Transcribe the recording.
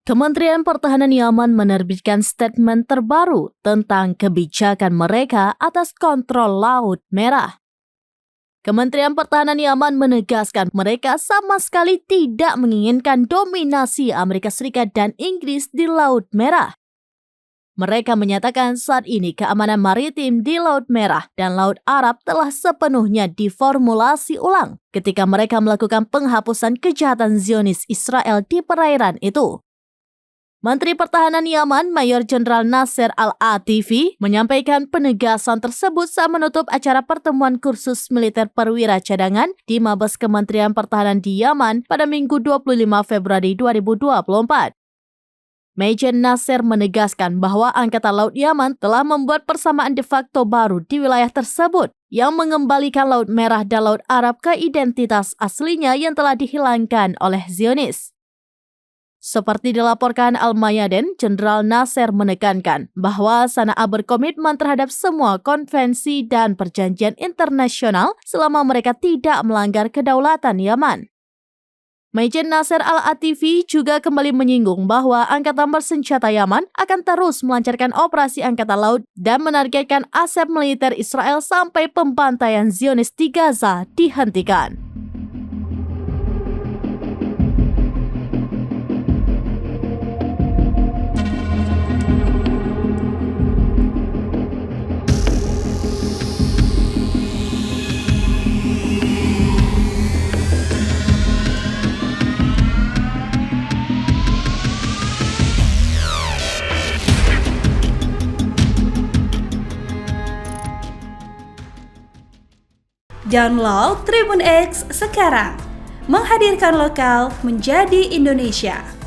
Kementerian Pertahanan Yaman menerbitkan statement terbaru tentang kebijakan mereka atas kontrol Laut Merah. Kementerian Pertahanan Yaman menegaskan mereka sama sekali tidak menginginkan dominasi Amerika Serikat dan Inggris di Laut Merah. Mereka menyatakan saat ini keamanan maritim di Laut Merah dan Laut Arab telah sepenuhnya diformulasi ulang ketika mereka melakukan penghapusan kejahatan Zionis Israel di perairan itu. Menteri Pertahanan Yaman Mayor Jenderal Nasser Al-Atifi menyampaikan penegasan tersebut saat menutup acara pertemuan kursus militer perwira cadangan di Mabes Kementerian Pertahanan di Yaman pada Minggu 25 Februari 2024. Mayor Nasser menegaskan bahwa Angkatan Laut Yaman telah membuat persamaan de facto baru di wilayah tersebut yang mengembalikan Laut Merah dan Laut Arab ke identitas aslinya yang telah dihilangkan oleh Zionis. Seperti dilaporkan Al-Mayadin, Jenderal Nasser menekankan bahwa Sana'a berkomitmen terhadap semua konvensi dan perjanjian internasional selama mereka tidak melanggar kedaulatan Yaman. Mayor Nasser Al-Atifi juga kembali menyinggung bahwa Angkatan Bersenjata Yaman akan terus melancarkan operasi Angkatan Laut dan menargetkan aset militer Israel sampai pembantaian Zionis di Gaza dihentikan. Download Tribun X sekarang, menghadirkan lokal menjadi Indonesia.